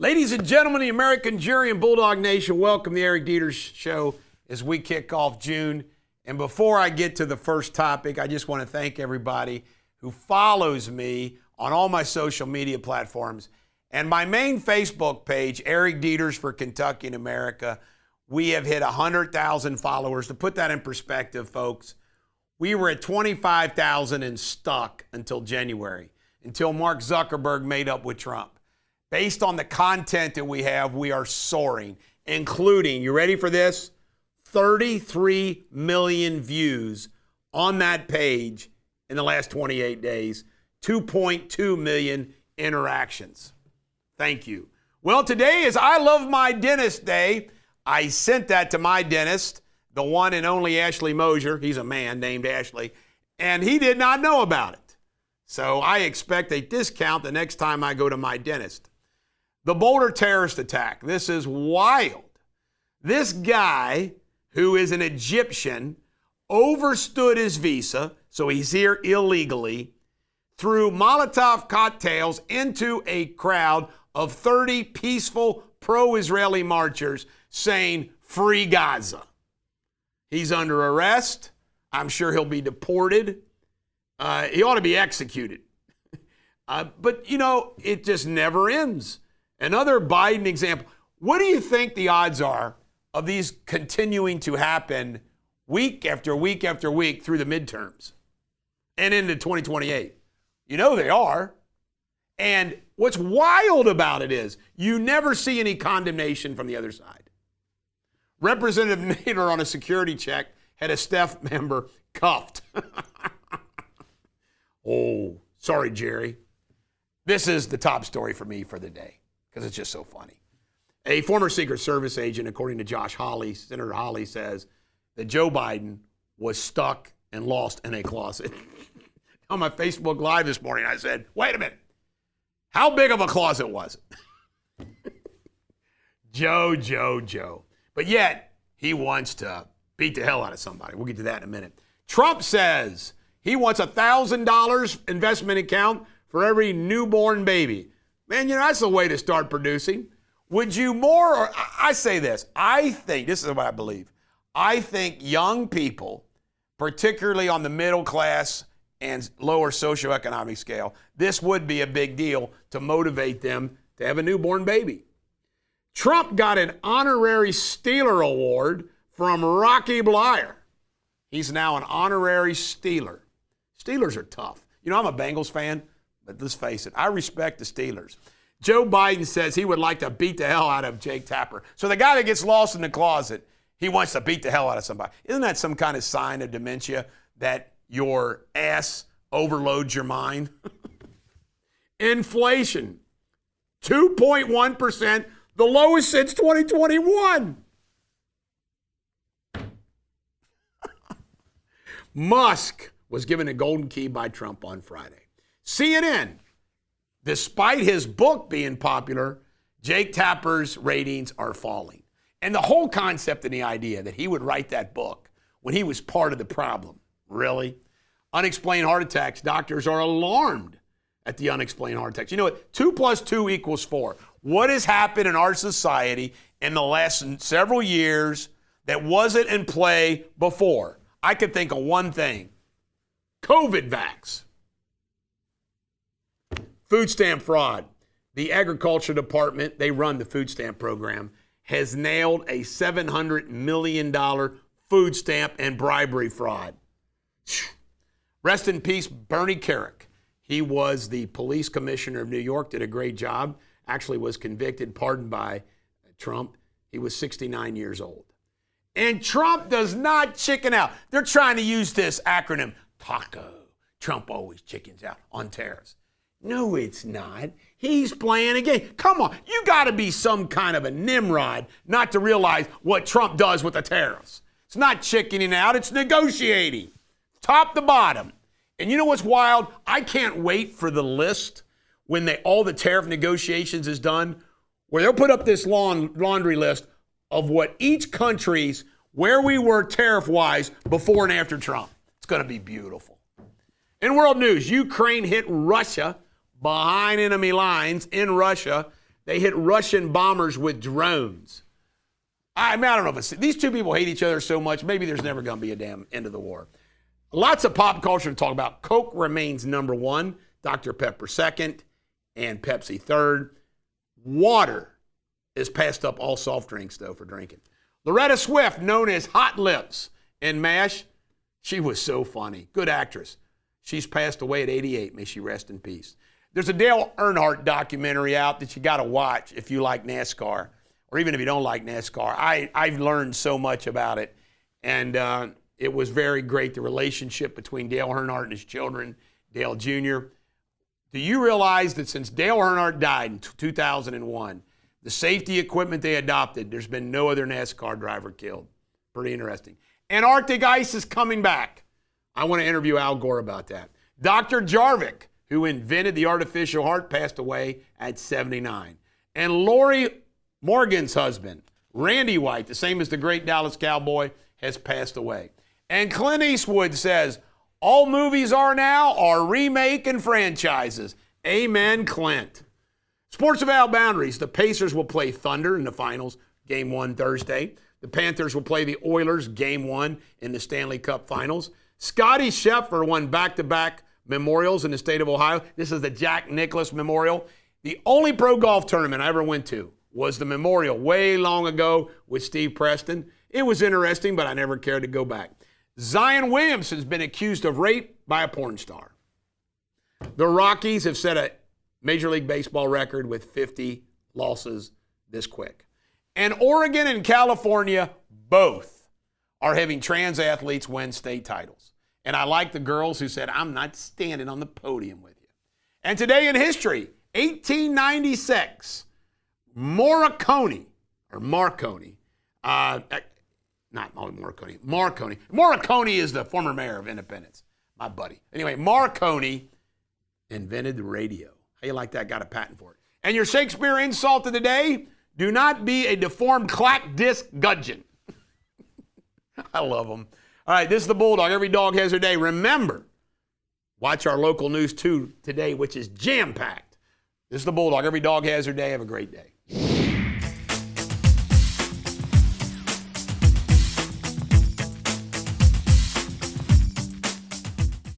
Ladies and gentlemen, the American jury and Bulldog Nation, welcome to the Eric Deters Show as we kick off June. And before I get to the first topic, I just want to thank everybody who follows me on all my social media platforms. And my main Facebook page, Eric Deters for Kentucky and America, we have hit 100,000 followers. To put that in perspective, folks, we were at 25,000 and stuck until January, until Mark Zuckerberg made up with Trump. Based on the content that we have, we are soaring, including, you ready for this? 33 million views on that page in the last 28 days, 2.2 million interactions. Thank you. Well, today is I Love My Dentist Day. I sent that to my dentist, the one and only Ashley Mosier. He's a man named Ashley, and he did not know about it. So I expect a discount the next time I go to my dentist. The Boulder terrorist attack. This is wild. This guy, who is an Egyptian, overstood his visa, so he's here illegally, threw Molotov cocktails into a crowd of 30 peaceful pro-Israeli marchers saying, "Free Gaza." He's under arrest. I'm sure he'll be deported. He ought to be executed. But, you know, it just never ends. Another Biden example. What do you think the odds are of these continuing to happen week after week after week through the midterms and into 2028? You know they are. And what's wild about it is you never see any condemnation from the other side. Representative Nader on a security check had a staff member cuffed. Oh, sorry, Jerry. This is the top story for me for the day because it's just so funny. A former Secret Service agent, according to Josh Hawley, Senator Hawley, says that Joe Biden was stuck and lost in a closet. On my Facebook Live this morning, I said, wait a minute. How big of a closet was it? Joe. But yet, he wants to beat the hell out of somebody. We'll get to that in a minute. Trump says he wants a $1,000 investment account for every newborn baby. Man, you know, that's the way to start producing. Would you more, or I say this, I think, this is what I believe, I think young people, particularly on the middle class and lower socioeconomic scale, this would be a big deal to motivate them to have a newborn baby. Trump got an honorary Steeler Award from Rocky Bleier. He's now an honorary Steeler. Steelers are tough. You know, I'm a Bengals fan, but let's face it, I respect the Steelers. Joe Biden says he would like to beat the hell out of Jake Tapper. So the guy that gets lost in the closet, he wants to beat the hell out of somebody. Isn't that some kind of sign of dementia that your ass overloads your mind? Inflation, 2.1%, the lowest since 2021. Musk was given a golden key by Trump on Friday. CNN, despite his book being popular, Jake Tapper's ratings are falling. And the whole concept and the idea that he would write that book when he was part of the problem, really? Unexplained heart attacks, doctors are alarmed at the unexplained heart attacks. You know what? 2 + 2 = 4. What has happened in our society in the last several years that wasn't in play before? I could think of one thing. COVID vax. Food stamp fraud. The Agriculture Department, they run the food stamp program, has nailed a $700 million food stamp and bribery fraud. Rest in peace, Bernie Kerik. He was the police commissioner of New York, did a great job, actually was convicted, pardoned by Trump. He was 69 years old. And Trump does not chicken out. They're trying to use this acronym, TACO. Trump always chickens out on tariffs. No, it's not. He's playing a game. Come on, you got to be some kind of a Nimrod not to realize what Trump does with the tariffs. It's not chickening out, it's negotiating, top to bottom. And you know what's wild? I can't wait for the list when all the tariff negotiations is done, where they'll put up this laundry list of what each country's, where we were tariff-wise before and after Trump. It's going to be beautiful. In world news, Ukraine hit Russia behind enemy lines in Russia. They hit Russian bombers with drones. I mean, I don't know if it's, these two people hate each other so much, maybe there's never going to be a damn end of the war. Lots of pop culture to talk about. Coke remains number one, Dr. Pepper second, and Pepsi third. Water is passed up all soft drinks, though, for drinking. Loretta Swift, known as Hot Lips in MASH, she was so funny. Good actress. She's passed away at 88. May she rest in peace. There's a Dale Earnhardt documentary out that you got to watch if you like NASCAR, or even if you don't like NASCAR. I've learned so much about it, and it was very great, the relationship between Dale Earnhardt and his children, Dale Jr. Do you realize that since Dale Earnhardt died in 2001, the safety equipment they adopted, there's been no other NASCAR driver killed? Pretty interesting. Antarctic ice is coming back. I want to interview Al Gore about that. Dr. Jarvik, who invented the artificial heart, passed away at 79. And Lori Morgan's husband, Randy White, the same as the great Dallas Cowboy, has passed away. And Clint Eastwood says, all movies are now are remake and franchises. Amen, Clint. Sports Without Boundaries. The Pacers will play Thunder in the finals, Game 1 Thursday. The Panthers will play the Oilers, Game 1 in the Stanley Cup Finals. Scotty Scheffler won back-to-back memorials in the state of Ohio. This is the Jack Nicklaus Memorial. The only pro golf tournament I ever went to was the Memorial way long ago with Steve Preston. It was interesting, but I never cared to go back. Zion Williamson's been accused of rape by a porn star. The Rockies have set a Major League Baseball record with 50 losses this quick. And Oregon and California both are having trans athletes win state titles. And I like the girls who said, I'm not standing on the podium with you. And today in history, 1896, Marconi, Marconi is the former mayor of Independence, my buddy. Anyway, Marconi invented the radio. How you like that? Got a patent for it. And your Shakespeare insult of the day, do not be a deformed clack disc gudgeon. I love them. All right, this is the Bulldog. Every dog has their day. Remember, watch our local news 2 today, which is jam-packed. This is the Bulldog. Every dog has their day. Have a great day.